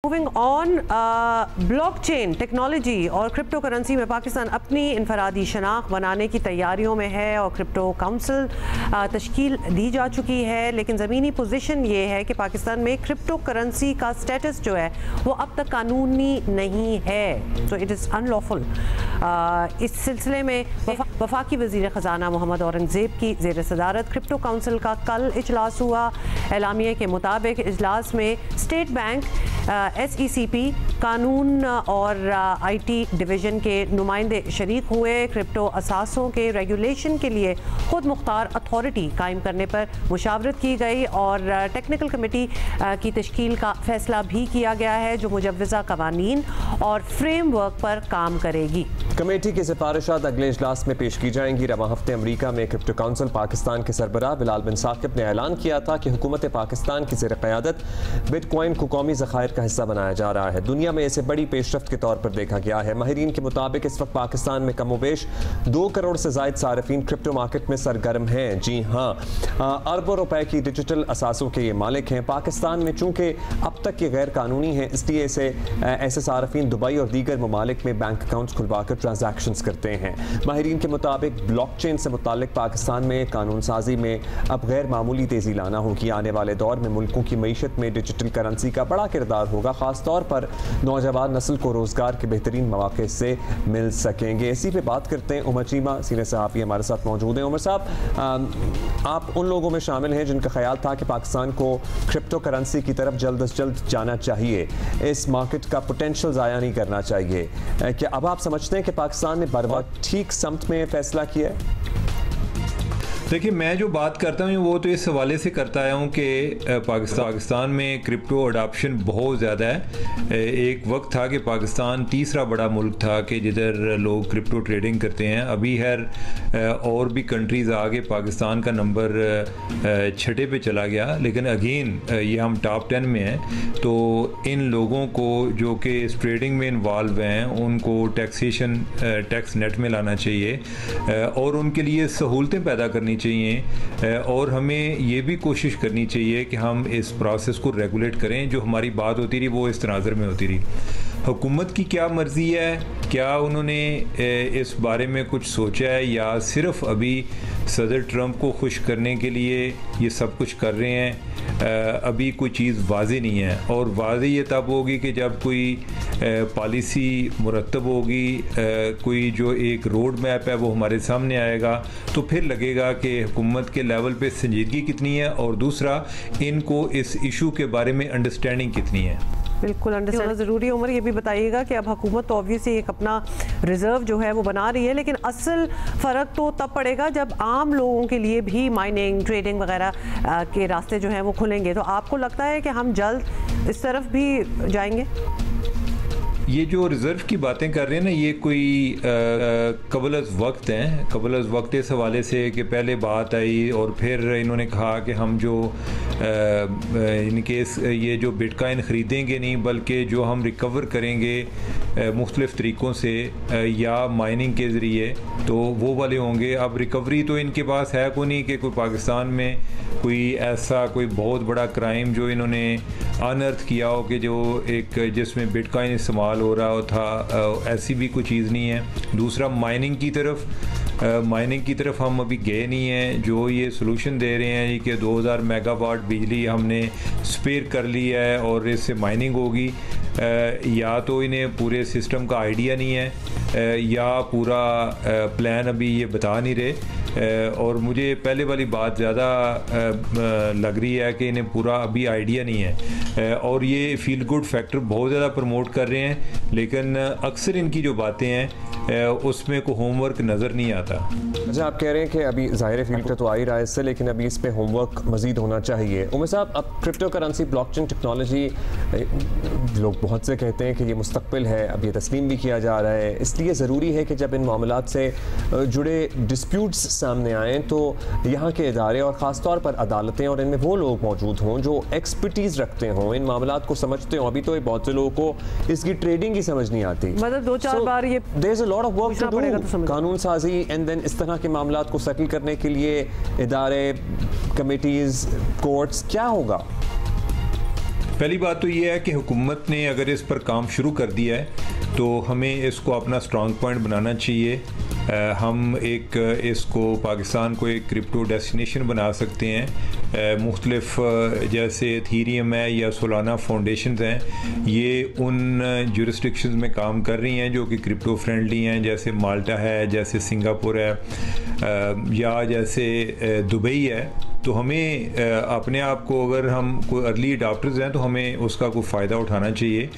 Moving on, blockchain technology और crypto currency में पाकिस्तान अपनी इनफरादी शनाख्त बनाने की तैयारियों में है और क्रिप्टो काउंसिल तश्कील दी जा चुकी है। लेकिन ज़मीनी पोजीशन ये है कि पाकिस्तान में क्रिप्टो करेंसी का स्टेटस जो है वो अब तक कानूनी नहीं है, तो इट इज़ अनलॉफुल। इस सिलसिले में वफाकी वज़ीर ख़जाना मोहम्मद औरंगज़ेब की ज़ेर सदारत क्रिप्टो काउंसिल का कल इजलास हुआ। एलामिया के मुताबिक इजलास में स्टेट बैंक, SECP, कानून और IT डिवीज़न के नुमाइंदे शरीक हुए। क्रिप्टो असासों के रेगुलेशन के लिए खुद मुख्तार अथॉरिटी कायम करने पर मुशावरत की गई और टेक्निकल कमेटी की तश्कील का फैसला भी किया गया है जो मुजव्वज़ा कवानीन और फ्रेमवर्क पर काम करेगी। कमेटी की सिफारिशात अगले इजलास में पेश की जाएंगी। रवा हफ्ते अमरीका में क्रिप्टो काउंसिल पाकिस्तान के सरबराह बिलाल बिन साकिब ने ऐलान किया था कि हुकूमत पाकिस्तान की ज़ेर क़यादत बिटकॉइन को कौमी ज़खायर का हिस्सा बनाया जा रहा है। दुनिया में इसे बड़ी पेशरफ्त के तौर पर देखा गया है। माहिरीन के मुताबिक इस वक्त पाकिस्तान में कमोबेश 2 करोड़ से ज़ायद सार्फिन क्रिप्टो मार्केट में सरगर्म हैं। जी हाँ, अरबों रुपए की डिजिटल असासों के ये मालिक हैं। पाकिस्तान में चूँकि अब तक ये गैर कानूनी है, इसलिए ऐसे सार्फिन दुबई और दीगर ममालिक में बैंक अकाउंट्स खुलवा कर ट्रांजैक्शंस करते हैं। माहिरीन के मुताबिक ब्लॉकचेन से मुतालिक पाकिस्तान में कानून साजी में अब गैर मामूली तेज़ी लाना होगी। आने वाले दौर में मुल्कों की मईशत में डिजिटल करेंसी का बड़ा किरदार होगा। ख़ास तौर पर नौजवान नस्ल को रोज़गार के बेहतरीन मौके से मिल सकेंगे। इसी पे बात करते हैं। उमर चीमा सीनियर सहाफ़ी हमारे साथ मौजूद हैं। उमर साहब, आप उन लोगों में शामिल हैं जिनका ख्याल था कि पाकिस्तान को क्रिप्टो करेंसी की तरफ जल्द अज जल्द जाना चाहिए, इस मार्केट का पोटेंशियल ज़ाया नहीं करना चाहिए। क्या अब आप समझते हैं कि पाकिस्तान ने बर वक्त ठीक समत में फ़ैसला किया है? देखिए, मैं जो बात करता हूँ वो तो इस हवाले से करता आया हूँ कि पाकिस्तान में क्रिप्टो अडाप्शन बहुत ज़्यादा है। एक वक्त था कि पाकिस्तान तीसरा बड़ा मुल्क था कि जिधर लोग क्रिप्टो ट्रेडिंग करते हैं। अभी और भी कंट्रीज़ आगे पाकिस्तान का नंबर 6 पे चला गया, लेकिन अगेन ये हम टॉप 10 में हैं। तो इन लोगों को जो कि इस ट्रेडिंग में इन्वॉल्व हैं उनको टैक्स नेट में लाना चाहिए और उनके लिए सहूलतें पैदा करनी चाहिए और हमें ये भी कोशिश करनी चाहिए कि हम इस प्रोसेस को रेगुलेट करें। जो हमारी बात होती रही वो इस तनाज़र में होती रही। हुकूमत की क्या मर्ज़ी है, क्या उन्होंने इस बारे में कुछ सोचा है या सिर्फ अभी सदर ट्रंप को खुश करने के लिए ये सब कुछ कर रहे हैं? अभी कोई चीज़ वाज़ेह नहीं है और वाज़ेह ये तब होगी कि जब कोई पॉलिसी मुरतब होगी, कोई जो एक रोड मैप है वो हमारे सामने आएगा, तो फिर लगेगा कि हुकूमत के लेवल पे संजीदगी कितनी है और दूसरा इनको इस इशू के बारे में अंडरस्टैंडिंग कितनी है। बिल्कुल अंडरस्टैंड ज़रूरी है। उमर, ये भी बताइएगा कि अब हुकूमत तो ऑब्वियसली एक अपना रिज़र्व जो है वो बना रही है, लेकिन असल फ़र्क तो तब पड़ेगा जब आम लोगों के लिए भी माइनिंग, ट्रेडिंग वगैरह के रास्ते जो हैं वो खुलेंगे। तो आपको लगता है कि हम जल्द इस तरफ भी जाएंगे? ये जो रिज़र्व की बातें कर रहे हैं ना, ये कोई कबल अज़ वक्त हैं। कबल अज़ वक्त इस हवाले से कि पहले बात आई और फिर इन्होंने कहा कि हम जो इनके ये जो बिटकॉइन ख़रीदेंगे नहीं, बल्कि जो हम रिकवर करेंगे मुख्तलिफ़ तरीक़ों से या माइनिंग के ज़रिए, तो वो वाले होंगे। अब रिकवरी तो इनके पास है को नहीं कि कोई पाकिस्तान में कोई ऐसा कोई बहुत बड़ा क्राइम जो इन्होंने अनअर्थ किया हो कि जो एक जिसमें बिटकॉइन इस्तेमाल हो रहा था, ऐसी भी कोई चीज़ नहीं है। दूसरा, माइनिंग की तरफ हम अभी गए नहीं हैं। जो ये सोल्यूशन दे रहे हैं कि 2000 मेगावाट बिजली हमने स्पेयर कर ली है और इससे माइनिंग होगी, या तो इन्हें पूरे सिस्टम का आइडिया नहीं है या पूरा प्लान अभी ये बता नहीं रहे। और मुझे पहले वाली बात ज़्यादा लग रही है कि इन्हें पूरा अभी आइडिया नहीं है और ये फील गुड फैक्टर बहुत ज़्यादा प्रमोट कर रहे हैं, लेकिन अक्सर इनकी जो बातें हैं उसमें कोई होमवर्क नज़र नहीं आता। अच्छा, आप कह रहे हैं कि अभी ज़ाहिर फील्ड तो आ ही रहा है इससे, लेकिन अभी इस पे होमवर्क मज़ीद होना चाहिए। उमर साहब, अब क्रिप्टो करेंसी, ब्लॉकचेन टेक्नोलॉजी, लोग बहुत से कहते हैं कि ये मुस्तक़बिल है, अब ये तस्लीम भी किया जा रहा है। इसलिए ज़रूरी है कि जब इन मामलात से जुड़े डिस्प्यूट्स सामने आएँ तो यहाँ के इदारे और ख़ास तौर पर अदालतें और इनमें वो लोग मौजूद हों जो एक्सपर्टीज़ रखते हों, इन मामलात को समझते हों। अभी तो बहुत से लोगों को इसकी ट्रेडिंग ही समझ नहीं आती, मतलब 2-4 बार ये lot of work to do, कानून साजी एंड देन इस तरह के मामलात को सेटल करने के लिए इदारे, कमेटीज, कोर्ट्स, क्या होगा? पहली बात तो ये है कि हुकूमत ने अगर इस पर काम शुरू कर दिया है तो हमें इसको अपना स्ट्रॉन्ग पॉइंट बनाना चाहिए। हम इसको पाकिस्तान को एक क्रिप्टो डेस्टिनेशन बना सकते हैं। मुख्तलिफ जैसे एथीरियम है या सोलाना फाउंडेशंस हैं, ये उन जुरिस्डिक्शंस में काम कर रही हैं जो कि क्रिप्टो फ्रेंडली हैं, जैसे माल्टा है, जैसे सिंगापुर है, या जैसे दुबई है। तो हमें अपने आप को, अगर हम कोई अर्ली अडॉप्टर्स हैं तो हमें उसका कोई फ़ायदा उठाना चाहिए,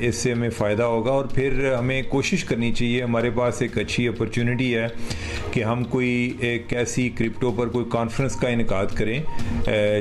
इससे हमें फ़ायदा होगा। और फिर हमें कोशिश करनी चाहिए, हमारे पास एक अच्छी अपॉर्चुनिटी है कि हम कोई एक ऐसी क्रिप्टो पर कोई कॉन्फ्रेंस का इनेकाद करें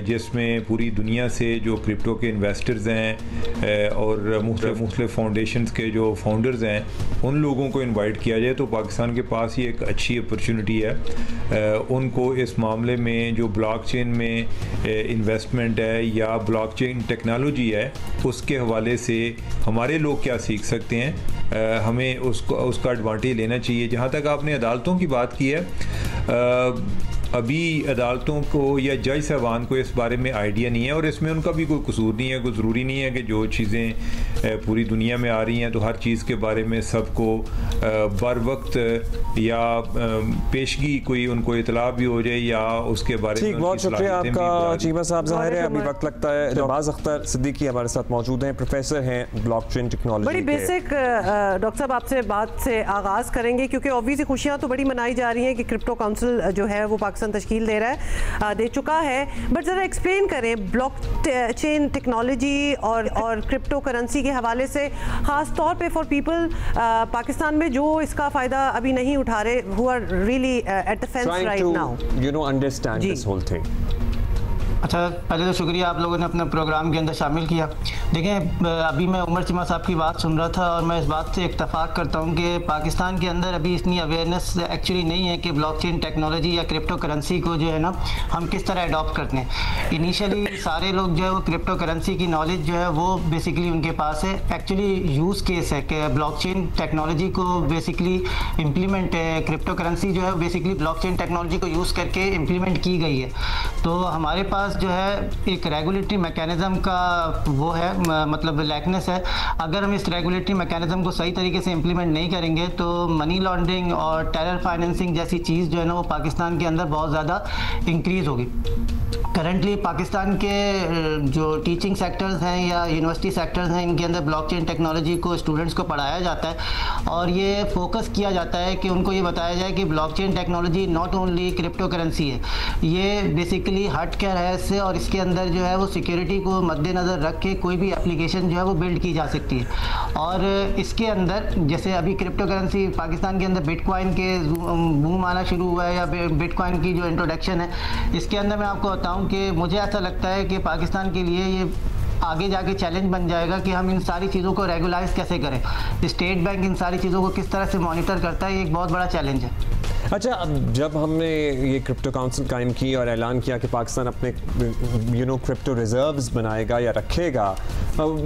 जिसमें पूरी दुनिया से जो क्रिप्टो के इन्वेस्टर्स हैं और मुख्तलिफ फाउंडेशंस के जो फाउंडर्स हैं उन लोगों को इनवाइट किया जाए। तो पाकिस्तान के पास ये एक अच्छी अपॉर्चुनिटी है उनको इस मामले में जो ब्लॉकचेन में इन्वेस्टमेंट है या ब्लॉकचेन टेक्नोलॉजी है उसके हवाले से हमारे लोग क्या सीख सकते हैं, हमें उसका एडवांटेज लेना चाहिए। जहाँ तक आपने अदालतों की बात की है, अभी अदालतों को या जज साहबान को इस बारे में आइडिया नहीं है और इसमें उनका भी कोई कसूर नहीं है। कोई ज़रूरी नहीं है कि जो चीज़ें पूरी दुनिया में आ रही हैं तो हर चीज़ के बारे में सबको बर वक्त या पेशगी कोई उनको इतला भी हो जाए या उसके बारे में। बहुत शुक्रिया आपका चीमा साहब। ज़ाहिर है अभी वक्त लगता है। नवाज अख्तर सिद्दीकी हमारे साथ मौजूद हैं, प्रोफेसर हैं ब्लॉकचेन टेक्नोलॉजी। बड़ी बेसिक डॉक्टर साहब आपसे बात से आगाज़ करेंगे क्योंकि ऑब्वियसली खुशियाँ तो बड़ी मनाई जा रही हैं कि क्रिप्टो काउंसिल जो है वो पाकिस्तान तश्कील दे चुका है, बट ज़रा एक्सप्लेन करें ब्लॉकचेन टेक्नोलॉजी और क्रिप्टो करेंसी के हवाले से, ख़ास तौर पे फॉर पीपल पाकिस्तान में जो इसका फ़ायदा अभी नहीं उठा रहे, who are really at the fence right now, you know, understand this whole thing. अच्छा, पहले तो शुक्रिया आप लोगों ने अपने प्रोग्राम के अंदर शामिल किया। देखें, अभी मैं उमर चीमा साहब की बात सुन रहा था और मैं इस बात से इत्तफाक करता हूं कि पाकिस्तान के अंदर अभी इतनी अवेयरनेस एक्चुअली नहीं है कि ब्लॉकचेन टेक्नोलॉजी या क्रिप्टो करेंसी को जो है ना हम किस तरह अडॉप्ट करते हैं। इनिशियली सारे लोग जो है वो क्रिप्टो करेंसी की नॉलेज जो है वो बेसिकली उनके पास है। एक्चुअली यूज़ केस है कि ब्लॉकचेन टेक्नोलॉजी को बेसिकली इम्प्लीमेंट, क्रिप्टो करेंसी जो है बेसिकली ब्लॉकचेन टेक्नोलॉजी को यूज़ करके इम्प्लीमेंट की गई है। तो हमारे पास जो है एक रेगुलेटरी मैकेनिज़्म का वो है, मतलब लैकनेस है। अगर हम इस रेगुलेटरी मैकेनिज़्म को सही तरीके से इम्प्लीमेंट नहीं करेंगे तो मनी लॉन्ड्रिंग और टेरर फाइनेंसिंग जैसी चीज़ जो है ना वो पाकिस्तान के अंदर बहुत ज़्यादा इंक्रीज़ होगी। करंटली पाकिस्तान के जो टीचिंग सेक्टर्स हैं या यूनिवर्सिटी सेक्टर्स हैं, इनके अंदर ब्लॉकचेन टेक्नोलॉजी को स्टूडेंट्स को पढ़ाया जाता है और ये फोकस किया जाता है कि उनको ये बताया जाए कि blockchain technology not only crypto currency है, ये बेसिकली हट कर है इससे और इसके अंदर जो है वो सिक्योरिटी को मद्देनज़र रख के कोई भी एप्लीकेशन जो है वो बिल्ड की जा सकती है। और इसके अंदर जैसे अभी क्रिप्टो करेंसी पाकिस्तान के अंदर बिटकॉइन के बूम आना शुरू हुआ है या बिटकॉइन की जो इंट्रोडक्शन है, इसके अंदर मैं आपको बताऊँ कि मुझे ऐसा लगता है कि पाकिस्तान के लिए ये आगे जाके चैलेंज बन जाएगा कि हम इन सारी चीज़ों को रेगुलाइज कैसे करें। स्टेट बैंक इन सारी चीज़ों को किस तरह से मॉनिटर करता है, ये एक बहुत बड़ा चैलेंज है। अच्छा, अब जब हमने ये क्रिप्टो काउंसिल कायम की और ऐलान किया कि पाकिस्तान अपने क्रिप्टो रिजर्व्स बनाएगा या रखेगा,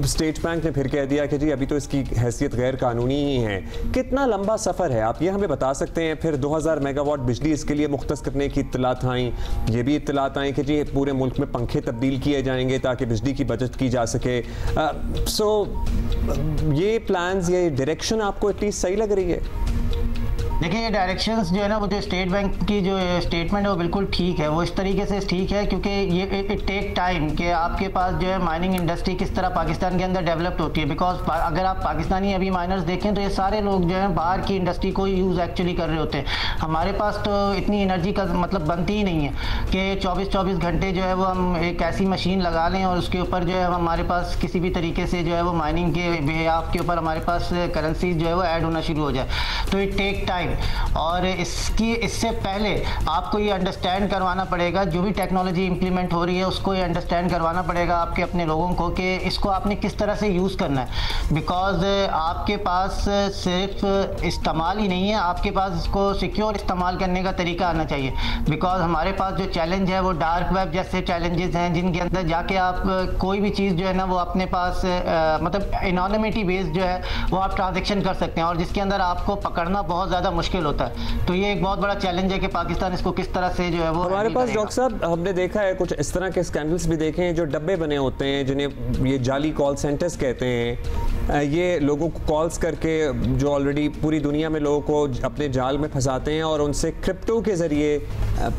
स्टेट बैंक ने फिर कह दिया कि जी अभी तो इसकी हैसियत गैर कानूनी ही है। कितना लंबा सफ़र है, आप ये हमें बता सकते हैं? फिर 2000 मेगावाट बिजली इसके लिए मुख्तस करने की इत्तलात आईं, ये भी इत्तलात आईं कि जी पूरे मुल्क में पंखे तब्दील किए जाएंगे ताकि बिजली की बचत की जा सके। सो ये प्लान्स, ये डायरेक्शन आपको एटलीस्ट सही लग रही है? देखिए, ये डायरेक्शंस जो है ना वो जो स्टेट बैंक की जो स्टेटमेंट है वो बिल्कुल ठीक है, वो इस तरीके से ठीक है क्योंकि ये इट टेक टाइम कि आपके पास जो है माइनिंग इंडस्ट्री किस तरह पाकिस्तान के अंदर डेवलप्ड होती है। बिकॉज अगर आप पाकिस्तानी अभी माइनर्स देखें तो ये सारे लोग जो है बाहर की इंडस्ट्री को यूज़ एक्चुअली कर रहे होते हैं। हमारे पास तो इतनी एनर्जी का मतलब बनती ही नहीं है कि 24-24 घंटे जो है वो हम एक ऐसी मशीन लगा लें और उसके ऊपर जो है हमारे पास किसी भी तरीके से जो है वो माइनिंग के बेहाफ के ऊपर हमारे पास करेंसी जो है वो ऐड होना शुरू हो जाए। तो इट टेक टाइम और इससे पहले आपको ये अंडरस्टैंड करवाना पड़ेगा, जो भी टेक्नोलॉजी इंप्लीमेंट हो रही है उसको ये अंडरस्टैंड करवाना पड़ेगा आपके अपने लोगों को कि इसको आपने किस तरह से यूज़ करना है। बिकॉज आपके पास सिर्फ इस्तेमाल ही नहीं है, आपके पास इसको सिक्योर इस्तेमाल करने का तरीका आना चाहिए। बिकॉज हमारे पास जो चैलेंज है वो डार्क वेब जैसे चैलेंजेस हैं जिनके अंदर जाके आप कोई भी चीज़ जो है ना वो अपने पास मतलब एनोनिमिटी बेस्ड जो है वो आप ट्रांजेक्शन कर सकते हैं और जिसके अंदर आपको पकड़ना बहुत ज़्यादा मुश्किल होता है। तो ये एक बहुत बड़ा चैलेंज है कि पाकिस्तान इसको किस तरह से जो है वो हमारे पास डॉक्टर साहब हमने देखा है कुछ इस तरह के स्कैंडल्स भी देखे हैं जो डब्बे बने होते हैं जिन्हें ये जाली कॉल सेंटर्स कहते हैं। ये लोगों को कॉल्स करके जो ऑलरेडी पूरी दुनिया में लोगों को अपने जाल में फंसाते हैं और उनसे क्रिप्टो के ज़रिए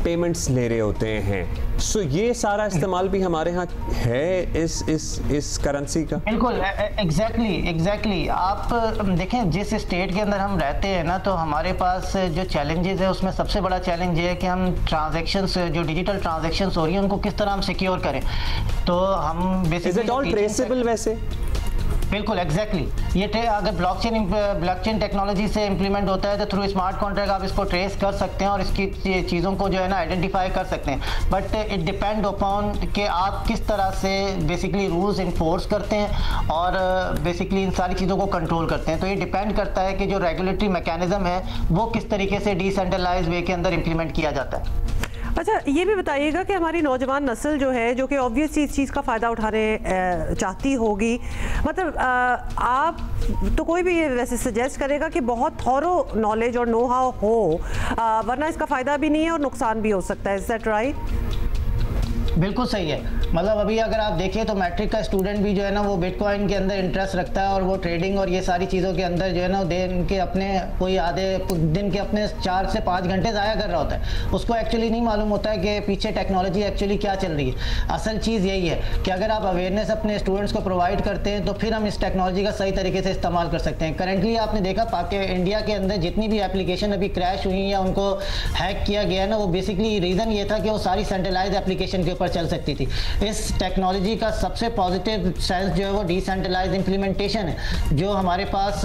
पेमेंट्स ले रहे होते हैं। सो ये सारा इस्तेमाल भी हमारे यहाँ है इस करेंसी का। बिल्कुल एग्जैक्टली आप देखें जिस स्टेट के अंदर हम रहते हैं ना, तो हमारे पास जो चैलेंजेस है उसमें सबसे बड़ा चैलेंज ये है कि हम ट्रांजैक्शंस जो डिजिटल ट्रांजैक्शंस हो रही हैं उनको किस तरह हम सिक्योर करें। तो हम basically is it all traceable वैसे? बिल्कुल एग्जैक्टली ये अगर ब्लॉकचेन टेक्नोलॉजी से इम्प्लीमेंट होता है तो थ्रू स्मार्ट कॉन्ट्रैक्ट आप इसको ट्रेस कर सकते हैं और इसकी चीज़ों को जो है ना आइडेंटिफाई कर सकते हैं। बट इट डिपेंड अपॉन कि आप किस तरह से बेसिकली रूल्स इन्फोर्स करते हैं और बेसिकली इन सारी चीज़ों को कंट्रोल करते हैं। तो ये डिपेंड करता है कि जो रेगुलेटरी मैकेनिज्म है वो किस तरीके से डिसेंट्रलाइज वे के अंदर इम्प्लीमेंट किया जाता है। अच्छा, ये भी बताइएगा कि हमारी नौजवान नस्ल जो है, जो कि ऑब्वियसली इस चीज़ का फ़ायदा उठाने चाहती होगी, मतलब आप तो कोई भी ये वैसे सजेस्ट करेगा कि बहुत थॉरो नॉलेज और नो हाउ हो, वरना इसका फ़ायदा भी नहीं है और नुकसान भी हो सकता है। Is that right? बिल्कुल सही है। मतलब अभी अगर आप देखें तो मैट्रिक का स्टूडेंट भी जो है ना वो बिटकॉइन के अंदर इंटरेस्ट रखता है और वो ट्रेडिंग और ये सारी चीज़ों के अंदर जो है ना दिन के अपने कोई आधे दिन के अपने 4 से 5 घंटे ज़ाया कर रहा होता है। उसको एक्चुअली नहीं मालूम होता है कि पीछे टेक्नोलॉजी एक्चुअली क्या चल रही है। असल चीज़ यही है कि अगर आप अवेयरनेस अपने स्टूडेंट्स को प्रोवाइड करते हैं तो फिर हम इस टेक्नोलॉजी का सही तरीके से इस्तेमाल कर सकते हैं। करेंटली आपने देखा इंडिया के अंदर जितनी भी एप्लीकेशन अभी क्रैश हुई या उनको हैक किया गया है ना, वो बेसिकली रीज़न ये था कि वो सारी सेंट्रलाइज एप्लीकेशन के ऊपर चल सकती थी। इस टेक्नोलॉजी का सबसे पॉजिटिव सेंस जो है वो डिसेंट्रलाइज्ड इंप्लीमेंटेशन है, जो हमारे पास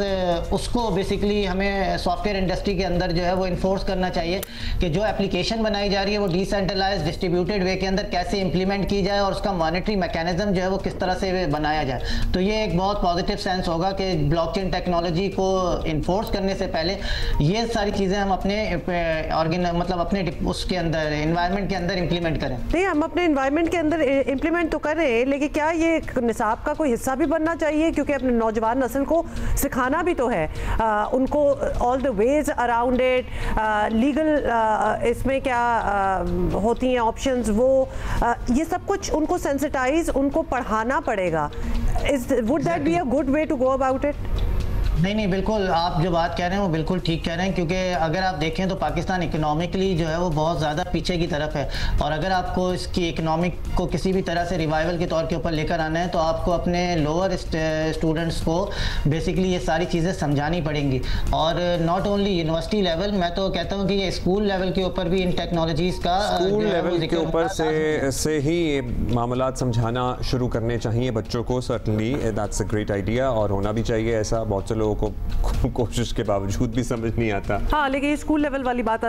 उसको बेसिकली हमें सॉफ्टवेयर इंडस्ट्री के अंदर जो है वो इन्फोर्स करना चाहिए कि जो एप्लीकेशन बनाई जा रही है वो डिसेंट्रलाइज्ड डिस्ट्रीब्यूटेड वे के अंदर कैसे इंप्लीमेंट की जाए और उसका मॉनिटरी मैकेनिज्म जो है वो किस तरह से बनाया जाए। तो ये एक बहुत पॉजिटिव सेंस होगा कि ब्लॉकचेन टेक्नोलॉजी को इन्फोर्स करने से पहले ये सारी चीज़ें हम अपने मतलब अपने उसके अंदर एनवायरनमेंट के अंदर इंप्लीमेंट करें। नहीं, हम अपने एनवायरनमेंट के अंदर इम्प्लीमेंट तो कर रहे हैं, लेकिन क्या ये निसाब का कोई हिस्सा भी बनना चाहिए? क्योंकि अपने नौजवान नस्ल को सिखाना भी तो है उनको all the ways around it, legal इसमें क्या होती हैं ऑप्शंस, वो ये सब कुछ उनको सेंसिटाइज उनको पढ़ाना पड़ेगा। Would that be a good way to go about it? नहीं, बिल्कुल आप जो बात कह रहे हैं वो बिल्कुल ठीक कह रहे हैं, क्योंकि अगर आप देखें तो पाकिस्तान इकोनॉमिकली जो है वो बहुत ज़्यादा पीछे की तरफ है और अगर आपको इसकी इकोनॉमिक को किसी भी तरह से रिवाइवल के तौर के ऊपर लेकर आना है तो आपको अपने लोअर स्टूडेंट्स को बेसिकली ये सारी चीज़ें समझानी पड़ेंगी। और नॉट ओनली यूनिवर्सिटी लेवल, मैं तो कहता हूँ कि ये स्कूल लेवल के ऊपर भी इन टेक्नोलॉजीज़ का स्कूल लेवल के ऊपर से ही ये मामलात समझाना शुरू करने चाहिए बच्चों को। Certainly that's a great idea और होना भी चाहिए ऐसा। बहुत से लोगों को कोशिश के बावजूद भी समझ नहीं आता। हाँ, लेकिन ये स्कूल लेवल वाली बात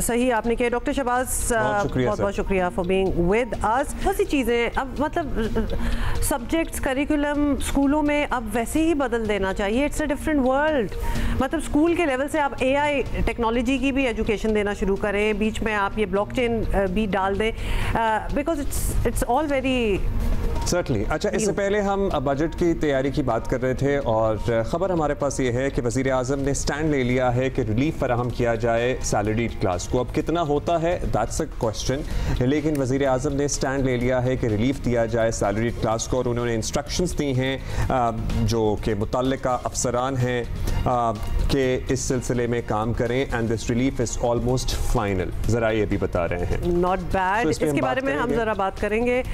सही आपने कही। डॉक्टर शहबाज, बहुत शुक्रिया फॉर बीइंग विद अस। बहुत सी चीज़ें अब मतलब सब्जेक्ट्स करिकुलम स्कूलों में अब वैसे ही बदल देना चाहिए। It's a different world. मतलब स्कूल के लेवल से आप AI टेक्नोलॉजी की भी एजुकेशन देना शुरू करें, बीच में आप ये ब्लॉकचेन भी डाल दें, because it's all very certainly. अच्छा, इससे पहले हम बजट की तैयारी की बात कर रहे थे और ख़बर हमारे पास ये है कि वज़ीर आज़म ने स्टैंड ले लिया है कि रिलीफ फराहम किया जाए सैलरीड क्लास को। अब कितना होता है दैट्स अ क्वेश्चन, लेकिन वज़ीर आज़म ने स्टैंड ले लिया है कि रिलीफ दिया जाए सैलरीड क्लास को और उन्होंने इंस्ट्रक्शंस दी हैं जो कि मुतल्लिका अफसरान हैं कि इस सिलसिले में काम करें and this relief is almost final. ज़रा ये भी बता रहे हैं। Not bad. इसके बारे में हम ज़रा बात करेंगे।